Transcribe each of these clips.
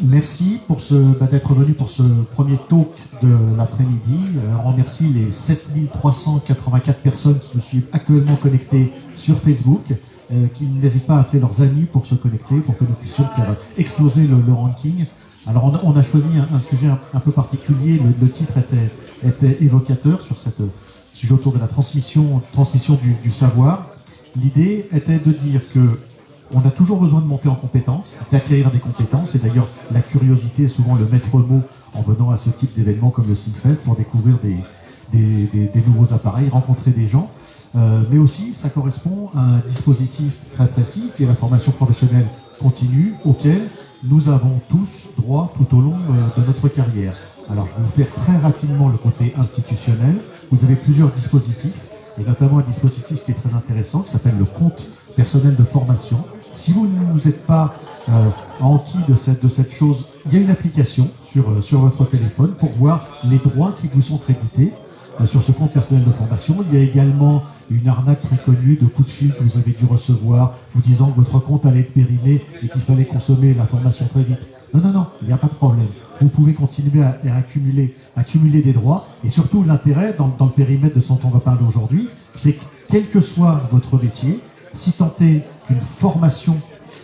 Merci pour d'être venu pour ce premier talk de l'après-midi. On remercie les 7384 personnes qui nous suivent actuellement connectées sur Facebook, qui n'hésitent pas à appeler leurs amis pour se connecter, pour que nous puissions faire exploser le ranking. Alors on a choisi un sujet un peu particulier, le titre était évocateur sur cette sujet autour de la transmission du savoir. L'idée était de dire que on a toujours besoin de monter en compétences, d'acquérir des compétences, et d'ailleurs la curiosité est souvent le maître mot en venant à ce type d'événement comme le Synfest pour découvrir des nouveaux appareils, rencontrer des gens. Mais aussi, ça correspond à un dispositif très précis qui est la formation professionnelle continue auquel nous avons tous droit tout au long de notre carrière. Alors, je vais vous faire très rapidement le côté institutionnel. Vous avez plusieurs dispositifs, et notamment un dispositif qui est très intéressant, qui s'appelle le compte personnel de formation. Si vous ne vous êtes pas enquis de cette chose, il y a une application sur votre téléphone pour voir les droits qui vous sont crédités sur ce compte personnel de formation. Il y a également une arnaque très connue de coups de fil que vous avez dû recevoir, vous disant que votre compte allait être périmé et qu'il fallait consommer la formation très vite. Non, il n'y a pas de problème. Vous pouvez continuer à accumuler des droits. Et surtout, l'intérêt, dans le périmètre de ce dont on va parler aujourd'hui, c'est que quel que soit votre métier, si tant est qu'une formation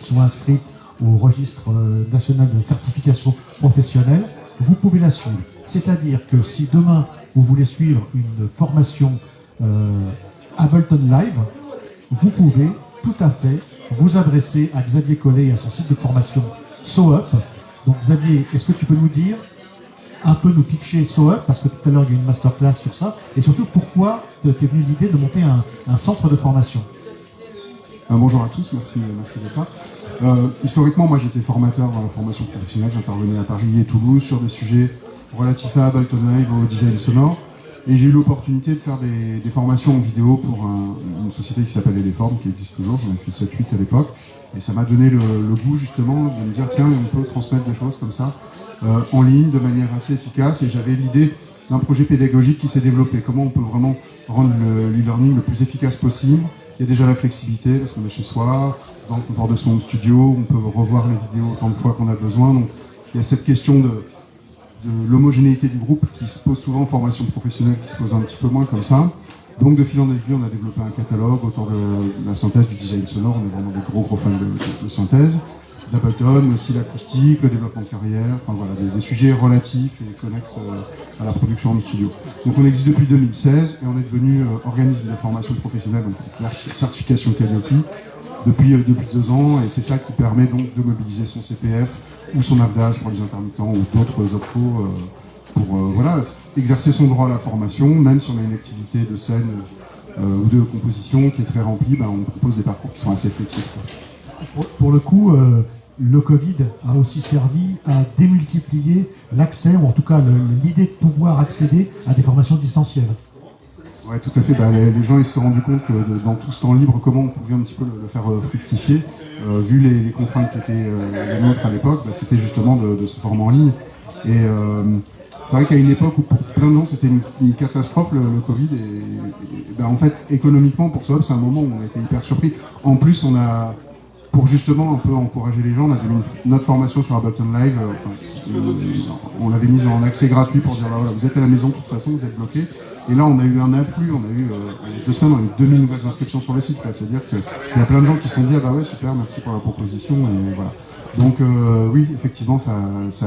soit inscrite au registre national de certification professionnelle, vous pouvez la suivre. C'est-à-dire que si demain, vous voulez suivre une formation Ableton Live, vous pouvez tout à fait vous adresser à Xavier Collet et à son site de formation SoUp. Donc Xavier, est-ce que tu peux nous dire un peu nous pitcher SoUp, parce que tout à l'heure il y a eu une masterclass sur ça, et surtout pourquoi t'es venu l'idée de monter un centre de formation? Bonjour à tous, merci d'être là. Historiquement, moi j'étais formateur dans la formation professionnelle, j'intervenais à Paris et Toulouse sur des sujets relatifs à Ableton Live, au design sonore, et j'ai eu l'opportunité de faire des formations en vidéo pour une société qui s'appelle Eleform, qui existe toujours, j'en ai fait 7-8 à l'époque, et ça m'a donné le goût justement de me dire tiens, on peut transmettre des choses comme ça en ligne de manière assez efficace, et j'avais l'idée d'un projet pédagogique qui s'est développé, comment on peut vraiment rendre l'e-learning le plus efficace possible. Il y a déjà la flexibilité, parce qu'on est chez soi, dans le confort de son studio, on peut revoir les vidéos autant de fois qu'on a besoin. Donc il y a cette question de l'homogénéité du groupe qui se pose souvent en formation professionnelle, qui se pose un petit peu moins comme ça. Donc de fil en aiguille, on a développé un catalogue autour de la synthèse du design sonore. On est vraiment des gros fans de synthèse, d'Ableton, mais aussi l'acoustique, le développement de carrière, enfin voilà, des sujets relatifs et connexes à la production en studio. Donc on existe depuis 2016 et on est devenu organisme de formation professionnelle, donc la certification Calliope, depuis 2 ans, et c'est ça qui permet donc de mobiliser son CPF ou son AFDAS pour les intermittents ou d'autres optos pour voilà, exercer son droit à la formation, même si on a une activité de scène ou de composition qui est très remplie, on propose des parcours qui sont assez flexibles. Pour le coup, le Covid a aussi servi à démultiplier l'accès, ou en tout cas l'idée de pouvoir accéder à des formations distancielles. Oui, tout à fait. Les gens ils se sont rendus compte que dans tout ce temps libre, comment on pouvait un petit peu le faire fructifier. Vu les contraintes qui étaient les nôtres à l'époque, c'était justement de se former en ligne. Et c'est vrai qu'à une époque où pour plein de gens c'était une catastrophe le Covid, et en fait économiquement pour SoUp c'est un moment où on a été hyper surpris. En plus on a, pour justement un peu encourager les gens, on avait mis notre formation sur Ableton Live, on l'avait mise en accès gratuit pour dire voilà, vous êtes à la maison de toute façon, vous êtes bloqués. Et là on a eu un afflux, on a eu en 2 semaines on a eu 2000 nouvelles inscriptions sur le site, c'est-à-dire qu'il y a plein de gens qui se sont dit ah bah ouais super, merci pour la proposition, et voilà. Donc oui effectivement ça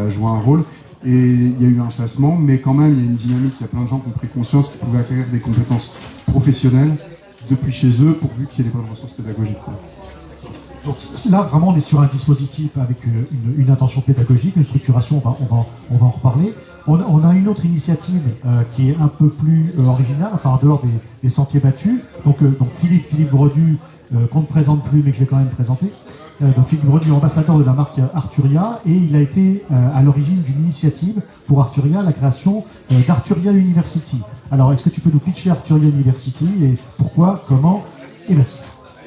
a joué un rôle. Et il y a eu un placement, mais quand même il y a une dynamique, il y a plein de gens qui ont pris conscience qu'ils pouvaient acquérir des compétences professionnelles depuis chez eux, pourvu qu'il y ait les bonnes ressources pédagogiques. Donc là, vraiment, on est sur un dispositif avec une intention pédagogique, une structuration, on va en reparler. On a une autre initiative qui est un peu plus originale, enfin en dehors des sentiers battus. Donc Philippe Bredu, qu'on ne présente plus, mais que je vais quand même présenter. Donc Philippe Bredu, ambassadeur de la marque Arturia, et il a été à l'origine d'une initiative pour Arturia, la création d'Arturia University. Alors, est-ce que tu peux nous pitcher Arturia University, et pourquoi, comment, et merci.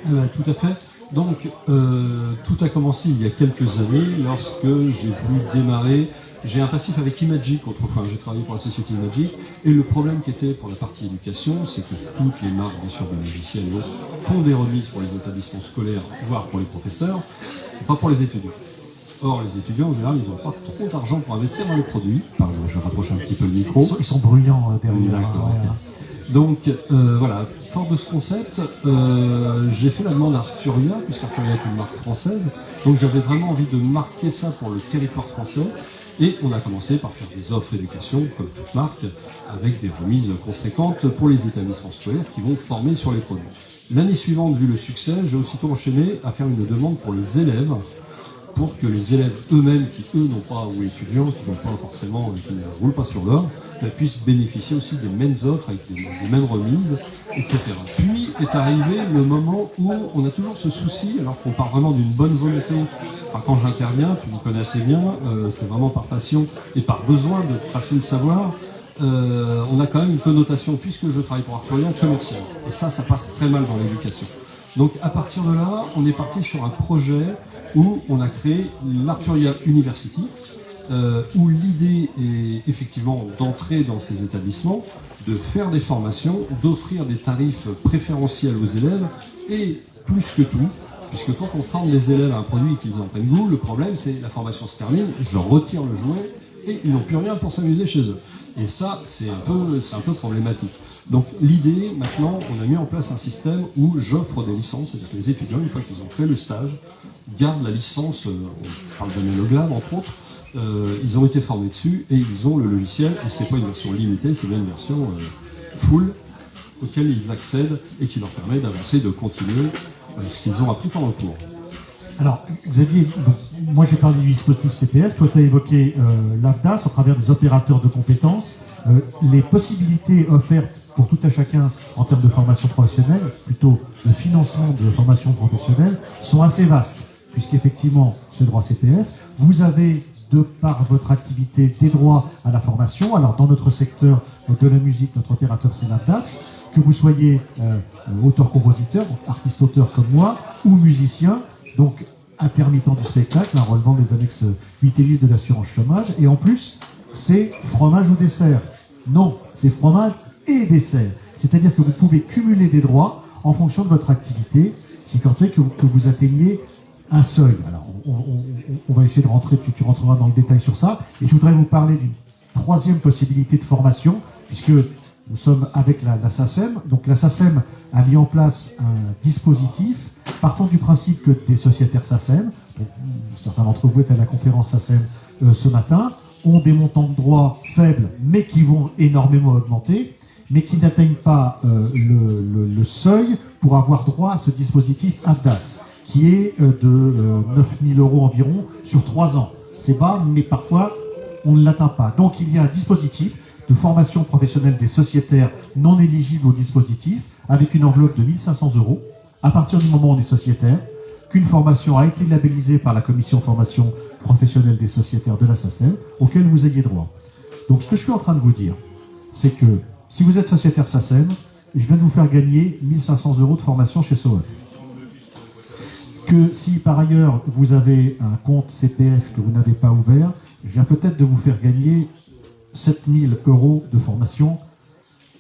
Tout à fait. Donc, tout a commencé il y a quelques années lorsque j'ai voulu démarrer. J'ai un passif avec Imagic, autrefois j'ai travaillé pour la société Imagic, et le problème qui était pour la partie éducation, c'est que toutes les marques, bien sûr, de logiciels et autres, font des remises pour les établissements scolaires, voire pour les professeurs, pas pour les étudiants. Or, les étudiants, en général, ils n'ont pas trop d'argent pour investir dans les produits. Pardon, je rapproche un petit peu le micro. Ils sont bruyants derrière. D'accord. Ouais. Donc, voilà, fort de ce concept, j'ai fait la demande à Arturia, puisqu'Arturia est une marque française. Donc, j'avais vraiment envie de marquer ça pour le territoire français. Et on a commencé par faire des offres éducation, comme toute marque, avec des remises conséquentes pour les établissements scolaires qui vont former sur les produits. L'année suivante, vu le succès, j'ai aussitôt enchaîné à faire une demande pour les élèves, pour que les élèves eux-mêmes, qui eux n'ont pas, ou étudiants, qui n'ont pas forcément, qui ne roulent pas sur l'or, puissent bénéficier aussi des mêmes offres, avec des mêmes remises, etc. Puis est arrivé le moment où on a toujours ce souci, alors qu'on part vraiment d'une bonne volonté. Enfin, quand j'interviens, tu me connais assez bien, c'est vraiment par passion et par besoin de passer le savoir. On a quand même une connotation, puisque je travaille pour Arturia, commerciale. Et ça passe très mal dans l'éducation. Donc à partir de là, on est parti sur un projet où on a créé l'Arturia University, où l'idée est effectivement d'entrer dans ces établissements, de faire des formations, d'offrir des tarifs préférentiels aux élèves, et plus que tout, puisque quand on forme les élèves à un produit et qu'ils en prennent goût, le problème c'est la formation se termine, je retire le jouet, et ils n'ont plus rien pour s'amuser chez eux. Et ça, c'est un peu problématique. Donc l'idée, maintenant, on a mis en place un système où j'offre des licences, c'est-à-dire que les étudiants, une fois qu'ils ont fait le stage, gardent la licence, on parle de Méloglam entre autres, ils ont été formés dessus et ils ont le logiciel, et c'est pas une version limitée, c'est bien une version full, auquel ils accèdent et qui leur permet d'avancer, de continuer ce qu'ils ont appris pendant le cours. Alors, Xavier, moi j'ai parlé du dispositif CPF, toi tu as évoqué l'AFDAS au travers des opérateurs de compétences. Les possibilités offertes pour tout à chacun en termes de formation professionnelle, plutôt de financement de formation professionnelle, sont assez vastes, puisqu'effectivement, ce droit CPF, vous avez, de par votre activité, des droits à la formation. Alors, dans notre secteur de la musique, notre opérateur, c'est l'AFDAS. Que vous soyez auteur-compositeur, artiste-auteur comme moi, ou musicien, donc intermittent du spectacle, relevant des annexes 8 et 10 de l'assurance chômage. Et en plus, c'est fromage ou dessert. Non, c'est fromage et dessert. C'est-à-dire que vous pouvez cumuler des droits en fonction de votre activité, si tant est que vous atteigniez un seuil. Alors, on va essayer de rentrer, puis tu rentreras dans le détail sur ça. Et je voudrais vous parler d'une troisième possibilité de formation, puisque nous sommes avec la SACEM. Donc la SACEM a mis en place un dispositif partant du principe que des sociétaires SACEM, certains d'entre vous étaient à la conférence SACEM ce matin, ont des montants de droits faibles, mais qui vont énormément augmenter, mais qui n'atteignent pas le seuil pour avoir droit à ce dispositif AFDAS, qui est de 9 000 € environ sur 3 ans. C'est bas, mais parfois on ne l'atteint pas. Donc il y a un dispositif de formation professionnelle des sociétaires non éligibles au dispositif, avec une enveloppe de 1 500 € à partir du moment où on est sociétaire, qu'une formation a été labellisée par la commission formation professionnelle des sociétaires de la SACEM, auquel vous ayez droit. Donc ce que je suis en train de vous dire, c'est que si vous êtes sociétaire SACEM, je viens de vous faire gagner 1 500 € de formation chez SOAP. Que si par ailleurs vous avez un compte CPF que vous n'avez pas ouvert, je viens peut-être de vous faire gagner 7 000 € de formation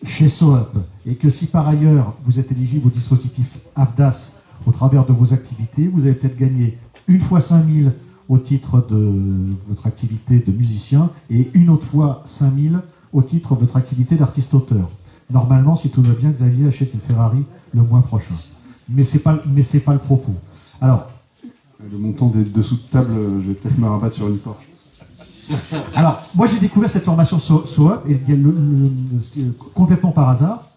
chez SOAP. Et que si par ailleurs vous êtes éligible au dispositif AFDAS au travers de vos activités, vous avez peut-être gagné une fois 5 000 au titre de votre activité de musicien et une autre fois 5 000 au titre de votre activité d'artiste-auteur. Normalement, si tout va bien, Xavier achète une Ferrari le mois prochain. Mais c'est pas le propos. Alors, le montant des dessous de table, je vais peut-être me rabattre sur une Porsche. Alors, moi j'ai découvert cette formation SOAP et complètement par hasard,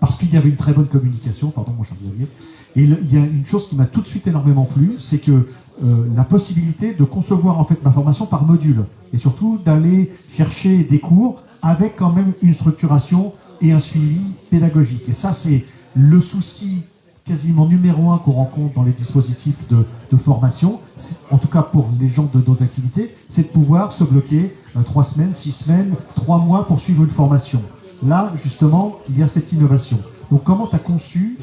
parce qu'il y avait une très bonne communication, pardon mon cher Xavier, et il y a une chose qui m'a tout de suite énormément plu, c'est que la possibilité de concevoir en fait ma formation par module, et surtout d'aller chercher des cours avec quand même une structuration et un suivi pédagogique. Et ça c'est le souci quasiment numéro 1 qu'on rencontre dans les dispositifs de formation, en tout cas pour les gens de nos activités, c'est de pouvoir se bloquer 3 semaines, 6 semaines, 3 mois pour suivre une formation. Là, justement, il y a cette innovation. Donc comment tu as conçu,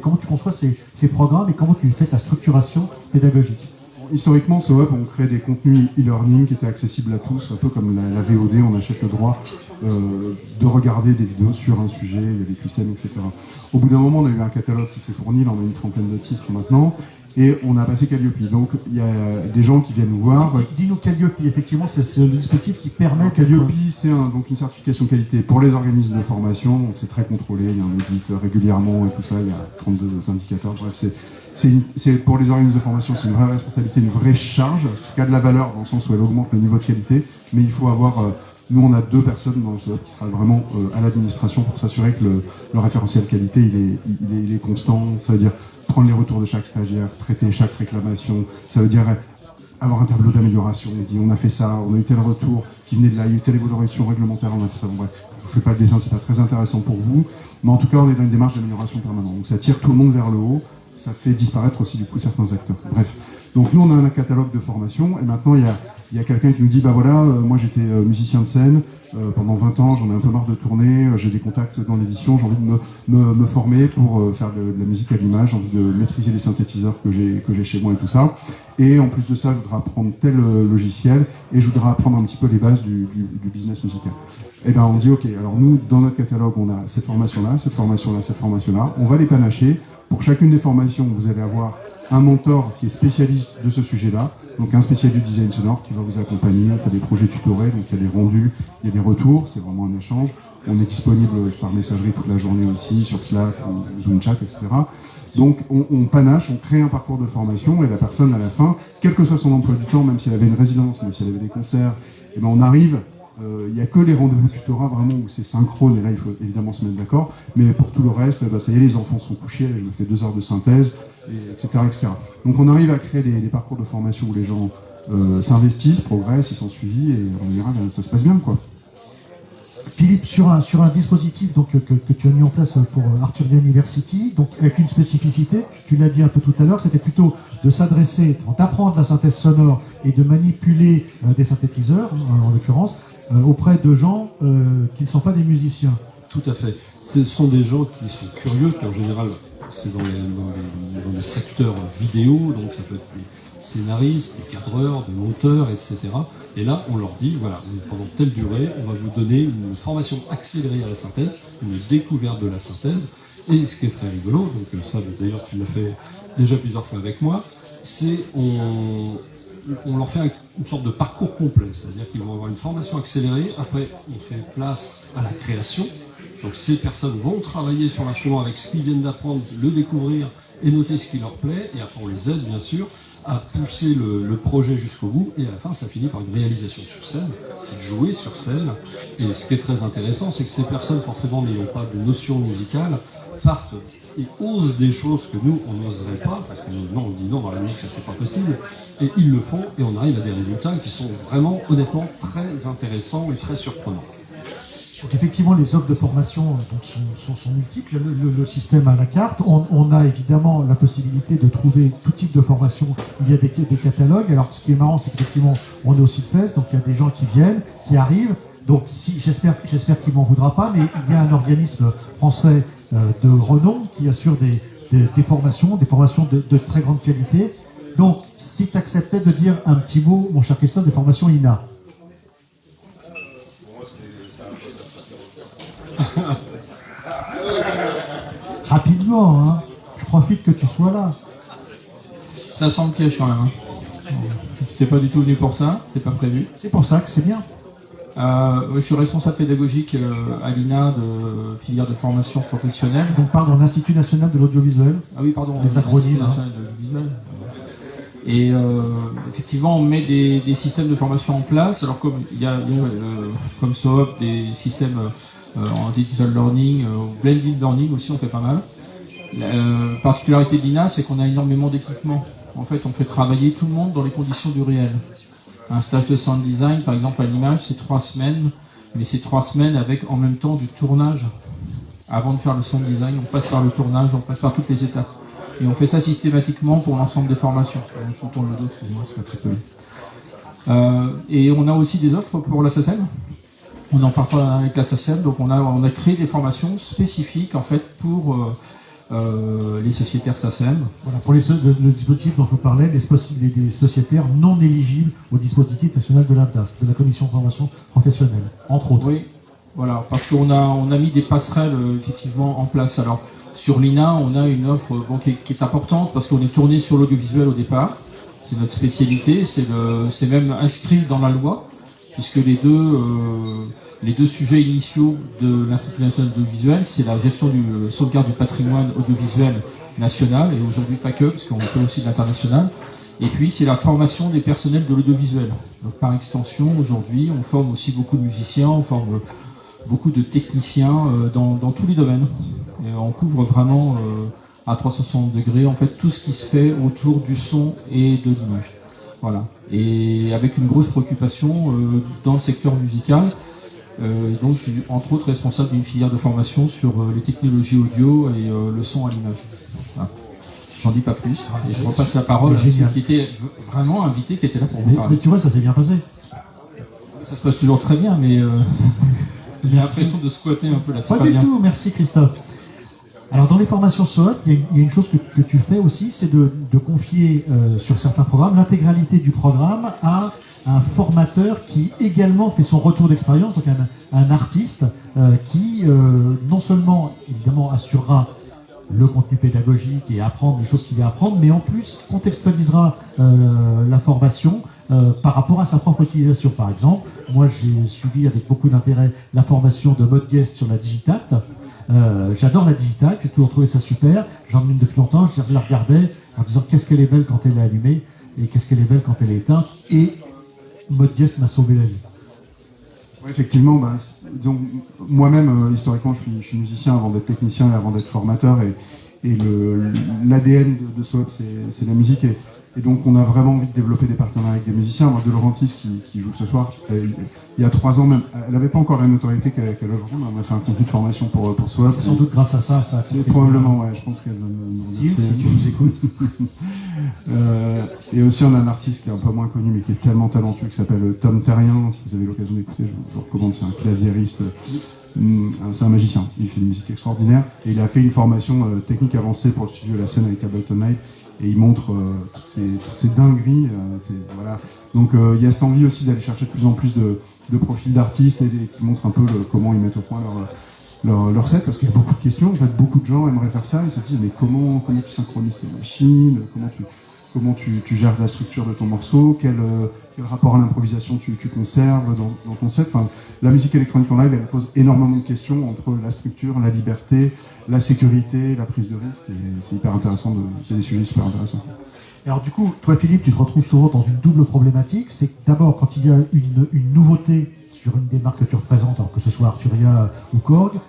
comment tu conçois ces programmes et comment tu fais ta structuration pédagogique? Historiquement, SOAP, on crée des contenus e-learning qui étaient accessibles à tous, un peu comme la VOD, on achète le droit de regarder des vidéos sur un sujet, il y a des QCM, etc. Au bout d'un moment, on a eu un catalogue qui s'est fourni, là on a une trentaine de titres maintenant, et on a passé Calliope. Donc il y a des gens qui viennent nous voir. Dis-nous Calliope, effectivement, c'est le dispositif qui permet... Calliope, c'est donc une certification qualité pour les organismes de formation, donc c'est très contrôlé, il y a un audit régulièrement et tout ça, il y a 32 indicateurs, bref, c'est pour les organismes de formation, c'est une vraie responsabilité, une vraie charge, qui a de la valeur dans le sens où elle augmente le niveau de qualité, mais il faut avoir... nous, on a 2 personnes dans le SOP qui travaillent vraiment à l'administration pour s'assurer que le référentiel qualité, il est constant. Ça veut dire prendre les retours de chaque stagiaire, traiter chaque réclamation. Ça veut dire avoir un tableau d'amélioration. On dit, on a fait ça, on a eu tel retour qui venait de là, il y a eu telle évolution réglementaire, on a fait ça. Bon, bref, je ne fais pas le dessin, c'est pas très intéressant pour vous. Mais en tout cas, on est dans une démarche d'amélioration permanente. Donc ça tire tout le monde vers le haut. Ça fait disparaître aussi, du coup, certains acteurs. Bref. Donc nous, on a un catalogue de formation. Et maintenant, il y a quelqu'un qui nous dit, bah voilà, moi j'étais musicien de scène pendant 20 ans, j'en ai un peu marre de tourner, j'ai des contacts dans l'édition, j'ai envie de me former pour faire de la musique à l'image, j'ai envie de maîtriser les synthétiseurs que j'ai chez moi et tout ça. Et en plus de ça, je voudrais apprendre tel logiciel et je voudrais apprendre un petit peu les bases du business musical. Et ben on dit, ok, alors nous, dans notre catalogue, on a cette formation-là, cette formation-là, cette formation-là, on va les panacher. Pour chacune des formations, vous allez avoir un mentor qui est spécialiste de ce sujet-là, donc un spécialiste du design sonore qui va vous accompagner, on fait des projets tutorés, donc il y a des rendus, il y a des retours, c'est vraiment un échange. On est disponible par messagerie toute la journée aussi, sur Slack, Zoom Chat, etc. Donc on panache, on crée un parcours de formation et la personne à la fin, quel que soit son emploi du temps, même si elle avait une résidence, même si elle avait des concerts, et ben on arrive. Il n'y a que les rendez-vous tutorat vraiment où c'est synchrone et là il faut évidemment se mettre d'accord, mais pour tout le reste, bah, ça y est, les enfants sont couchés, je me fais 2 heures de synthèse, etc., etc. Donc on arrive à créer des parcours de formation où les gens s'investissent, progressent, ils sont suivis et en général ça se passe bien, quoi. Philippe, sur un dispositif donc, que tu as mis en place pour Arturia University, donc avec une spécificité, tu l'as dit un peu tout à l'heure, c'était plutôt de s'adresser, d'apprendre la synthèse sonore et de manipuler des synthétiseurs, en l'occurrence, auprès de gens qui ne sont pas des musiciens. Tout à fait. Ce sont des gens qui sont curieux, qui en général, c'est dans les secteurs vidéo, donc ça peut être des scénaristes, des cadreurs, des monteurs, etc. Et là, on leur dit, voilà, pendant telle durée, on va vous donner une formation accélérée à la synthèse, une découverte de la synthèse. Et ce qui est très rigolo, donc ça d'ailleurs tu l'as fait déjà plusieurs fois avec moi, c'est on leur fait une sorte de parcours complet, c'est-à-dire qu'ils vont avoir une formation accélérée, après on fait place à la création, donc ces personnes vont travailler sur l'instrument avec ce qu'ils viennent d'apprendre, le découvrir et noter ce qui leur plaît, et après on les aide bien sûr à pousser le projet jusqu'au bout, et à la fin ça finit par une réalisation sur scène, c'est de jouer sur scène, et ce qui est très intéressant c'est que ces personnes forcément n'ayant pas de notion musicale, partent et osent des choses que nous on n'oserait pas, parce que non, on dit non dans la musique ça c'est pas possible, et ils le font et on arrive à des résultats qui sont vraiment honnêtement très intéressants et très surprenants. Donc effectivement, les offres de formation donc, sont multiples, le système à la carte. On a évidemment la possibilité de trouver tout type de formation via des catalogues. Alors ce qui est marrant, c'est qu'effectivement, on est au Site-Fest, donc il y a des gens qui viennent, qui arrivent. Donc j'espère qu'il m'en voudra pas, mais il y a un organisme français de renom qui assure des formations de très grande qualité. Donc si tu acceptais de dire un petit mot, mon cher Christophe, des formations INA. Rapidement, hein. Je profite que tu sois là. Ça sent le piège quand même. Hein. C'était pas du tout venu pour ça, c'est pas prévu. C'est pour ça que c'est bien. Je suis responsable pédagogique à l'INA de filière de formation professionnelle. Donc pardon, l'Institut National de l'Audiovisuel. Ah oui, pardon. Les acronymes. L'Institut National de l'Audiovisuel. Et effectivement, on met des systèmes de formation en place. Alors comme il y a comme SOAP des systèmes en digital learning, blended learning aussi, on fait pas mal. La particularité de l'INA, c'est qu'on a énormément d'équipements. En fait, on fait travailler tout le monde dans les conditions du réel. Un stage de sound design, par exemple, à l'image, c'est 3 semaines, mais c'est 3 semaines avec en même temps du tournage. Avant de faire le sound design, on passe par le tournage, on passe par toutes les étapes. Et on fait ça systématiquement pour l'ensemble des formations. Je vous tourne le dos, excusez-moi, c'est pas très poli. Et on a aussi des offres pour la SACEM. On en parle avec la SACEM, donc on a créé des formations spécifiques en fait pour les sociétaires SACEM. Voilà, pour le dispositif dont je vous parlais, des sociétaires non éligibles au dispositif national de l'AFDAS, de la Commission de formation professionnelle, entre autres. Oui, voilà, parce qu'on a mis des passerelles effectivement en place. Alors, Sur l'INA, on a une offre qui est importante parce qu'on est tourné sur l'audiovisuel au départ. C'est notre spécialité, c'est même inscrit dans la loi, puisque les deux sujets initiaux de l'Institut national de l'audiovisuel, c'est la gestion du sauvegarde du patrimoine audiovisuel national, et aujourd'hui pas que, parce qu'on fait aussi de l'international. Et puis c'est la formation des personnels de l'audiovisuel. Donc par extension, aujourd'hui, on forme aussi beaucoup de musiciens, on forme beaucoup de techniciens dans tous les domaines. Et on couvre vraiment à 360 degrés en fait tout ce qui se fait autour du son et de l'image. Voilà. Et avec une grosse préoccupation dans le secteur musical. Donc je suis entre autres responsable d'une filière de formation sur les technologies audio et le son à l'image. Voilà. J'en dis pas plus. Et je repasse la parole à ceux qui étaient vraiment invités, qui étaient là pour vous parler. Mais tu vois, ça s'est bien passé. Ça se passe toujours très bien, mais j'ai l'impression de squatter un peu là. Pas du tout, merci Christophe. Alors dans les formations SOAP, il y a une chose que tu fais aussi, c'est de confier sur certains programmes l'intégralité du programme à un formateur qui également fait son retour d'expérience, donc un artiste qui non seulement évidemment assurera le contenu pédagogique et apprendre les choses qu'il va apprendre, mais en plus contextualisera la formation par rapport à sa propre utilisation. Par exemple, moi j'ai suivi avec beaucoup d'intérêt la formation de Mode Guest sur la Digitact. J'adore la Digitact, j'ai toujours trouvé ça super. J'en ai une depuis longtemps, je la regardais en disant qu'est-ce qu'elle est belle quand elle est allumée et qu'est-ce qu'elle est belle quand elle est éteinte. Et Mode Guest m'a sauvé la vie. Ouais, effectivement, donc, moi-même, historiquement, je suis musicien avant d'être technicien et avant d'être formateur. Et l'ADN de SOAP, c'est la musique. Et donc, on a vraiment envie de développer des partenariats avec des musiciens. Moi, De Laurentiis, qui joue ce soir, il y a 3 ans même, elle n'avait pas encore la notoriété qu'elle a aujourd'hui. On a fait un contenu de formation pour SOAP. C'est sans doute grâce à ça. C'est probablement, ouais, je pense qu'elle va me remercier. Si tu nous écoutes. Et aussi, on a un artiste qui est un peu moins connu, mais qui est tellement talentueux, qui s'appelle Tom Terrien. Si vous avez l'occasion d'écouter, je vous recommande. C'est un claviériste. C'est un magicien, il fait une musique extraordinaire. Et il a fait une formation technique avancée pour le studio La Scène avec Ableton Live. Et il montre toutes ces dingueries. Voilà. Donc il y a cette envie aussi d'aller chercher de plus en plus de profils d'artistes et qui montrent un peu comment ils mettent au point leur set, parce qu'il y a beaucoup de questions. En fait, beaucoup de gens aimeraient faire ça. Ils se disent mais comment tu synchronises tes machines, comment tu gères la structure de ton morceau, quel rapport à l'improvisation tu conserves dans ton set. Enfin, la musique électronique en live, elle pose énormément de questions entre la structure, la liberté, la sécurité, la prise de risque, et c'est hyper intéressant, c'est des sujets super intéressants. Alors du coup, toi Philippe, tu te retrouves souvent dans une double problématique, c'est que d'abord quand il y a une nouveauté sur une des marques que tu représentes, alors que ce soit Arturia ou Korg,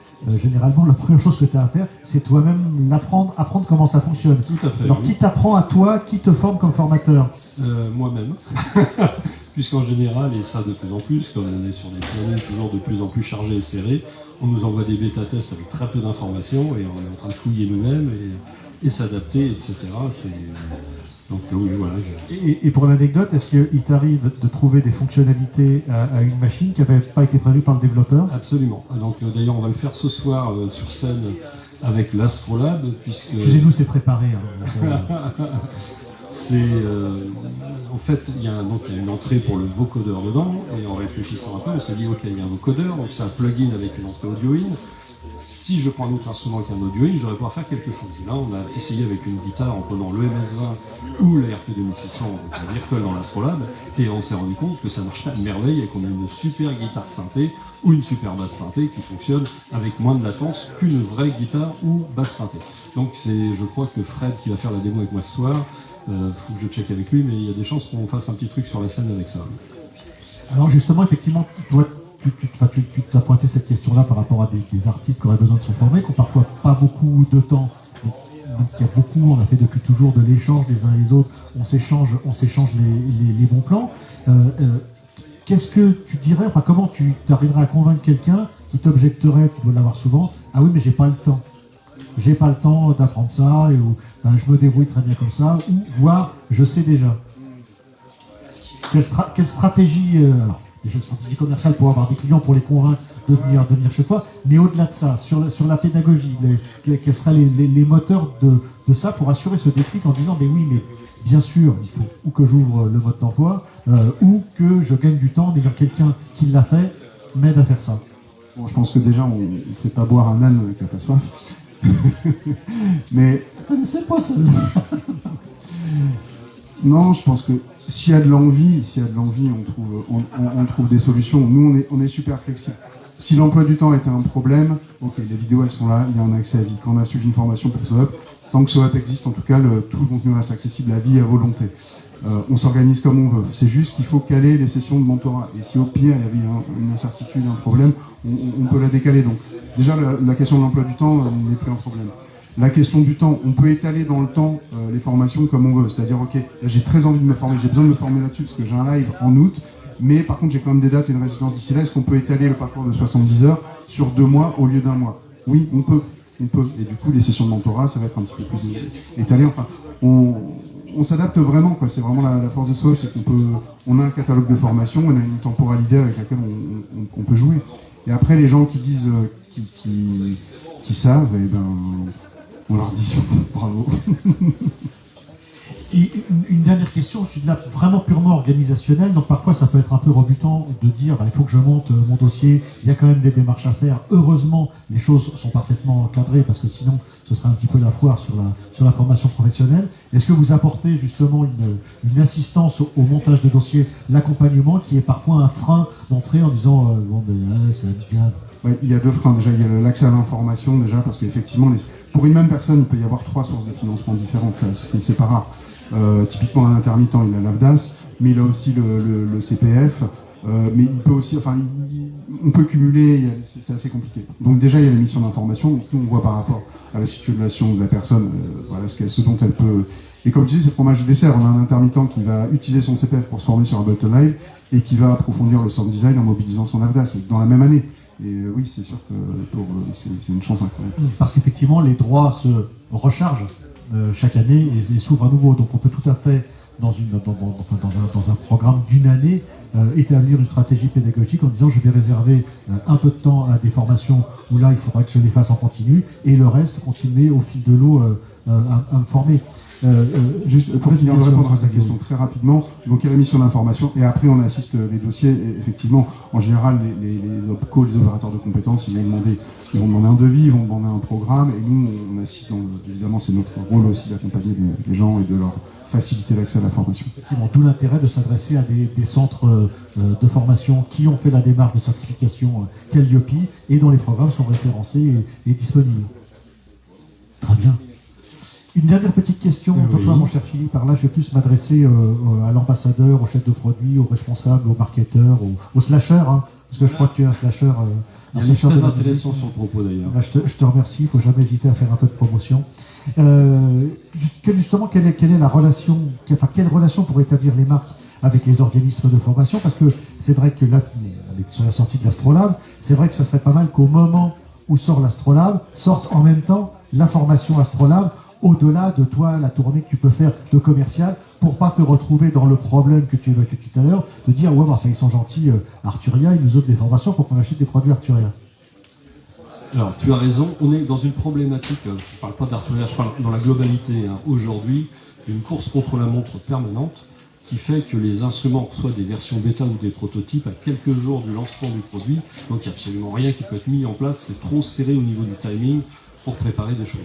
généralement la première chose que tu as à faire, c'est toi-même apprendre comment ça fonctionne. Tout à fait. Alors qui t'apprend à toi, qui te forme comme formateur? Moi-même. Puisqu'en général, et ça de plus en plus, comme on est sur des planètes toujours de plus en plus chargées et serrées, on nous envoie des bêta-tests avec très peu d'informations et on est en train de fouiller nous-mêmes et s'adapter, etc. Donc oui, voilà. Et pour l'anecdote, est-ce qu'il t'arrive de trouver des fonctionnalités à une machine qui n'avaient pas été prévues par le développeur? Absolument. Donc d'ailleurs, on va le faire ce soir sur scène avec l'Astrolab, puisque... Excusez-nous, c'est préparé. En fait, il y a une entrée pour le vocodeur dedans, et en réfléchissant un peu, on s'est dit, ok, il y a un vocodeur, donc c'est un plugin avec une entrée audio-in. Si je prends un autre instrument qu'un audio-in, je devrais pouvoir faire quelque chose. Et là, on a essayé avec une guitare en prenant le MS-20 ou la RP2600, donc virtuelle dans l'Astrolab, et on s'est rendu compte que ça marche pas de merveille et qu'on a une super guitare synthé ou une super basse synthé qui fonctionne avec moins de latence qu'une vraie guitare ou basse synthé. Donc je crois que Fred qui va faire la démo avec moi ce soir, faut que je check avec lui, mais il y a des chances qu'on fasse un petit truc sur la scène avec ça. Alors justement, effectivement, toi, tu t'as pointé cette question-là par rapport à des artistes qui auraient besoin de se former, qui n'ont parfois pas beaucoup de temps. Donc il y a beaucoup, on a fait depuis toujours de l'échange les uns les autres, on s'échange les bons plans. Qu'est-ce que tu dirais, enfin comment tu arriverais à convaincre quelqu'un qui t'objecterait, tu dois l'avoir souvent, ah oui mais j'ai pas le temps. J'ai pas le temps d'apprendre ça, ou je me débrouille très bien comme ça, ou voire je sais déjà. Quelle stratégie, alors, déjà une stratégie commerciale pour avoir des clients, pour les convaincre de venir chez toi, mais au-delà de ça, sur la pédagogie, quels seraient les moteurs de ça pour assurer ce déclic en disant mais oui, mais bien sûr, il faut ou que j'ouvre le mode d'emploi, ou que je gagne du temps, mais quelqu'un qui l'a fait m'aide à faire ça. Bon, je pense que déjà, on ne fait pas boire un âne qui n'a pas soif. Mais Je ne sais pas celle-là. non, je pense que s'il y a de l'envie, on trouve des solutions. Nous, on est super flexible. Si l'emploi du temps était un problème, ok, les vidéos elles sont là, il y a un accès à vie. Quand on a suivi une formation pour SOAP, tant que SOAP existe, en tout cas, tout le contenu reste accessible à vie et à volonté. On s'organise comme on veut. C'est juste qu'il faut caler les sessions de mentorat. Et si au pire il y avait une incertitude, un problème, on peut la décaler. Donc déjà la question de l'emploi du temps n'est plus un problème. La question du temps, on peut étaler dans le temps les formations comme on veut. C'est-à-dire, ok, là j'ai très envie de me former, j'ai besoin de me former là-dessus parce que j'ai un live en août, mais par contre j'ai quand même des dates et une résidence d'ici là. Est-ce qu'on peut étaler le parcours de 70 heures sur 2 mois au lieu d'un mois? Oui, on peut. Et du coup, les sessions de mentorat, ça va être un petit peu plus étalé. Enfin, on s'adapte vraiment, quoi. C'est vraiment la force de SOAP, c'est on a un catalogue de formation, on a une temporalité avec laquelle on peut jouer. Et après, les gens qui disent, qui savent, eh ben, on leur dit bravo. Et une dernière question, là, vraiment purement organisationnelle, donc parfois ça peut être un peu rebutant de dire il faut que je monte mon dossier, il y a quand même des démarches à faire. Heureusement, les choses sont parfaitement encadrées parce que sinon ce serait un petit peu la foire sur la formation professionnelle. Est-ce que vous apportez justement une assistance au montage de dossier, l'accompagnement qui est parfois un frein d'entrée en disant bon ben c'est habituel. Ouais, il y a deux freins. Déjà, il y a l'accès à l'information, déjà, parce qu'effectivement, pour une même personne, il peut y avoir 3 sources de financement différentes. C'est pas rare. Typiquement, un intermittent, il a l'AFDAS, mais il a aussi le CPF. Mais il peut aussi, enfin, on peut cumuler, c'est assez compliqué. Donc déjà, il y a la mission d'information. Donc nous, on voit par rapport à la situation de la personne, voilà ce dont elle peut. Et comme je disais, c'est fromage de dessert. On a un intermittent qui va utiliser son CPF pour se former sur Ableton Live et qui va approfondir le sound design en mobilisant son AFDAS dans la même année. Et oui, c'est sûr que c'est une chance incroyable. Parce qu'effectivement, les droits se rechargent chaque année et s'ouvrent à nouveau. Donc on peut tout à fait, dans un programme d'une année, établir une stratégie pédagogique en disant je vais réserver un peu de temps à des formations où là il faudra que je les fasse en continu et le reste continuer au fil de l'eau à me former. Juste pour finir de répondre à ta question très rapidement, donc il y a la mission d'information et après on assiste les dossiers. Et effectivement, en général, les OPCO, les opérateurs de compétences, ils vont demander un devis, ils vont demander un programme et nous on assiste. Évidemment, c'est notre rôle aussi d'accompagner les gens et de leur faciliter l'accès à la formation. D'où l'intérêt de s'adresser à des centres de formation qui ont fait la démarche de certification Calliope et dont les programmes sont référencés et disponibles. Très bien. Une dernière petite question, oui. Toi, mon cher Philippe. Par là, je vais plus m'adresser à l'ambassadeur, au chef de produit, au responsable, au marketeur, au slasher, hein, parce que je crois que tu es un slasher. Il y a très intéressant sur le propos d'ailleurs. Là, je te remercie, il ne faut jamais hésiter à faire un peu de promotion. Justement, quelle est la relation, quelle relation pour établir les marques avec les organismes de formation? Parce que c'est vrai que là, on est sur la sortie de l'Astrolabe, c'est vrai que ça serait pas mal qu'au moment où sort l'Astrolabe, sorte en même temps la formation Astrolabe, au-delà de toi, la tournée que tu peux faire de commercial, pour pas te retrouver dans le problème que tu évoquais tout à l'heure, de dire ouais, enfin, ils sont gentils, Arturia, ils nous offrent des formations pour qu'on achète des produits Arturia. Alors, tu as raison, on est dans une problématique, je ne parle pas d'Arturia, je parle dans la globalité, hein, aujourd'hui, une course contre la montre permanente qui fait que les instruments reçoivent des versions bêta ou des prototypes à quelques jours du lancement du produit, donc il n'y a absolument rien qui peut être mis en place, c'est trop serré au niveau du timing pour préparer des choses.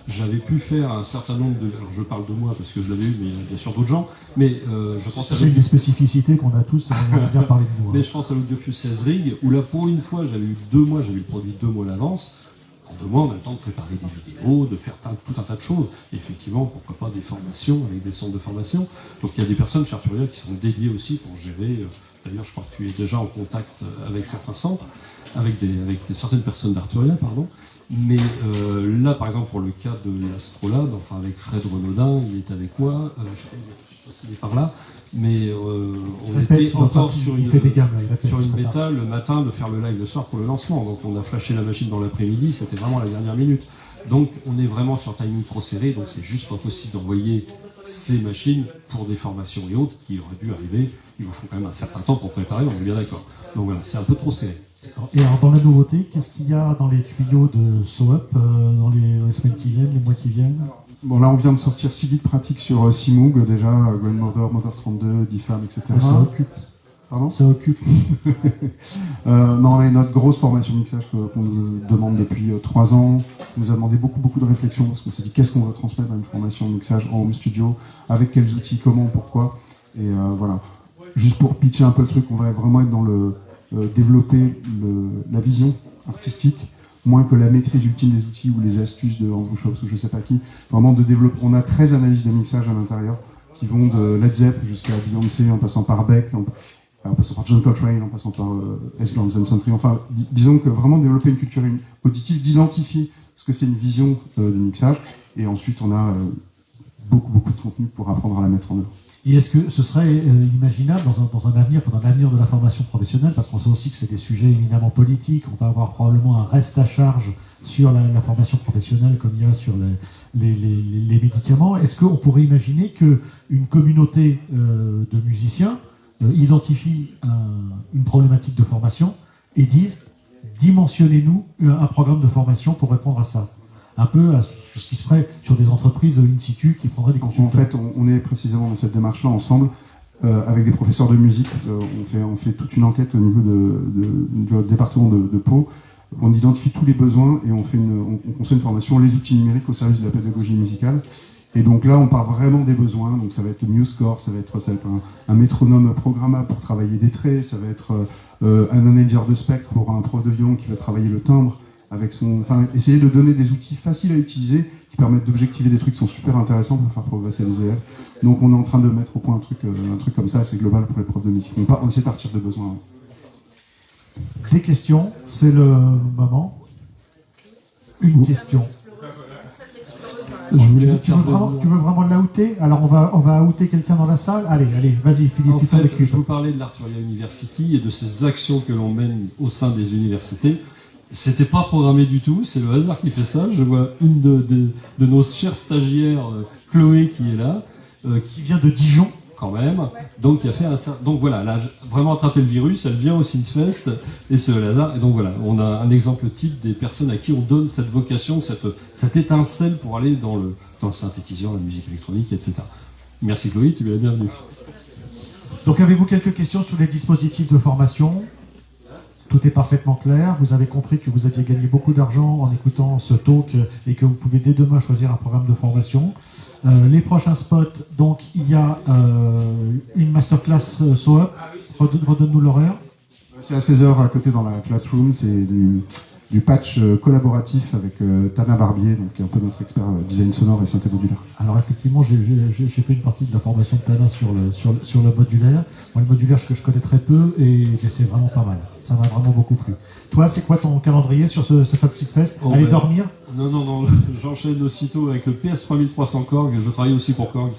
J'avais pu faire un certain nombre de... Alors je parle de moi parce que je l'avais eu, mais il y a bien sûr d'autres gens. Mais je pense à... C'est une des spécificités qu'on a tous, on a bien parlé de nous. Mais je pense à l'Audiofuse 16 Rig, où là pour une fois j'avais eu 2 mois, j'avais eu le produit 2 mois à l'avance. En 2 mois on a le temps de préparer des vidéos, de faire tout un tas de choses. Et effectivement, pourquoi pas des formations avec des centres de formation. Donc il y a des personnes chez Arturia qui sont dédiées aussi pour gérer... D'ailleurs je crois que tu es déjà en contact avec certains centres, avec certaines personnes d'Arturia, pardon. Mais là, par exemple, pour le cas de l'Astrolabe, enfin avec Fred Renaudin, il est avec moi, je ne sais pas s'il est par là, mais on était encore sur une bêta le matin de faire le live le soir pour le lancement. Donc on a flashé la machine dans l'après-midi, c'était vraiment la dernière minute. Donc on est vraiment sur un timing trop serré, donc c'est juste pas possible d'envoyer ces machines pour des formations et autres qui auraient dû arriver. Il vous faut quand même un certain temps pour préparer, on est bien d'accord. Donc voilà, c'est un peu trop serré. Et alors dans la nouveauté, qu'est-ce qu'il y a dans les tuyaux de SOAP dans les semaines qui viennent, les mois qui viennent? Bon, là on vient de sortir 6 guides pratiques sur Simoog déjà, Grandmother, Mother 32, DIFAM, etc. Ça occupe. Pardon ? Ça occupe. Non, on a une autre grosse formation mixage qu'on nous demande depuis 3 ans. On nous a demandé beaucoup de réflexion parce qu'on s'est dit qu'est-ce qu'on veut transmettre dans une formation mixage en home studio, avec quels outils, comment, pourquoi. Et voilà. Juste pour pitcher un peu le truc, on va vraiment être dans le développer la vision artistique, moins que la maîtrise ultime des outils ou les astuces de Andrew Shops ou je sais pas qui. Vraiment de développer. On a 13 analyses de mixage à l'intérieur qui vont de Led Zepp jusqu'à Beyoncé, en passant par Beck, en passant par John Coltrane, en passant par Esperance Van Santry. Enfin, disons que vraiment développer une culture auditive, d'identifier ce que c'est une vision de mixage, et ensuite on a beaucoup de contenu pour apprendre à la mettre en œuvre. Et est-ce que ce serait imaginable dans un avenir, dans l'avenir de la formation professionnelle, parce qu'on sait aussi que c'est des sujets éminemment politiques, on va avoir probablement un reste à charge sur la formation professionnelle comme il y a sur les médicaments. Est-ce qu'on pourrait imaginer qu'une communauté de musiciens identifie une problématique de formation et disent dimensionnez-nous un programme de formation pour répondre à ça? Un peu à ce qui serait sur des entreprises in situ qui prendraient des consultants. En fait, on est précisément dans cette démarche-là ensemble, avec des professeurs de musique. On fait toute une enquête au niveau du département de Pau. On identifie tous les besoins et on construit une formation, les outils numériques au service de la pédagogie musicale. Et donc là, on part vraiment des besoins. Donc ça va être MuseScore, ça va être un métronome programmable pour travailler des traits, ça va être un manager de spectre pour un prof de violon qui va travailler le timbre. Essayer de donner des outils faciles à utiliser qui permettent d'objectiver des trucs qui sont super intéressants pour faire progresser les élèves. Donc on est en train de mettre au point un truc comme ça, assez global pour les profs de musique. On essaie de partir de besoins. Des questions, c'est le moment. Une question. Je voulais Tu veux vraiment l'outer? Alors on va outer quelqu'un dans la salle. Allez, vas-y Philippe. En fait, je vous parlais de l'Arturia University et de ces actions que l'on mène au sein des universités. C'était pas programmé du tout, c'est le hasard qui fait ça. Je vois une de nos chères stagiaires, Chloé, qui est là, qui vient de Dijon. Quand même. Donc, qui a fait donc voilà, elle a vraiment attrapé le virus, elle vient au Synthfest, et c'est le hasard. Et donc voilà, on a un exemple type des personnes à qui on donne cette vocation, cette étincelle pour aller dans le synthétiseur, la musique électronique, etc. Merci Chloé, tu es la bienvenue. Donc avez-vous quelques questions sur les dispositifs de formation? Tout est parfaitement clair. Vous avez compris que vous aviez gagné beaucoup d'argent en écoutant ce talk et que vous pouvez dès demain choisir un programme de formation. Les prochains spots, donc il y a une masterclass SOAP. Redonne-nous l'horaire. C'est à 16h à côté dans la classroom. C'est du patch collaboratif avec Tana Barbier, donc un peu notre expert design sonore et synthé modulaire. Alors effectivement, j'ai fait une partie de la formation de Tana sur le modulaire. Moi, le modulaire, que je connais très peu, mais c'est vraiment pas mal. Ça m'a vraiment beaucoup plu. Toi, c'est quoi ton calendrier sur ce Synthfest? Aller dormir? Non, j'enchaîne aussitôt avec le PS3300 Korg. Je travaille aussi pour Korg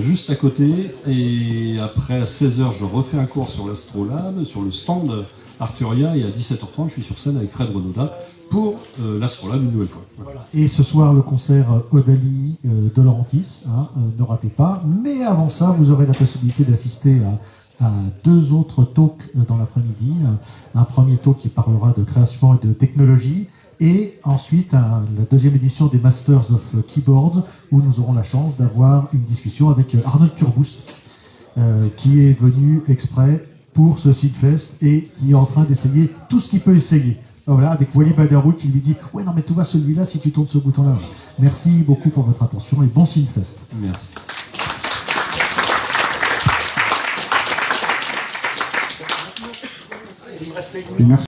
juste à côté. Et après, à 16h, je refais un cours sur l'Astrolabe, sur le stand Arturia, et à 17h30, je suis sur scène avec Fred Renaudin pour l'Astrolabe une nouvelle fois. Voilà. Et ce soir, le concert Odalie de Laurentis, ne ratez pas. Mais avant ça, vous aurez la possibilité d'assister à 2 autres talks dans l'après-midi. Un premier talk qui parlera de création et de technologie, et ensuite la deuxième édition des Masters of Keyboards, où nous aurons la chance d'avoir une discussion avec Arnold Turboust, qui est venu exprès pour ce Synthfest et qui est en train d'essayer tout ce qu'il peut essayer. Voilà, avec Wally Badarou qui lui dit « Ouais, non, mais tu vois celui-là si tu tournes ce bouton-là. » Merci beaucoup pour votre attention et bon Synthfest. Merci. Et merci.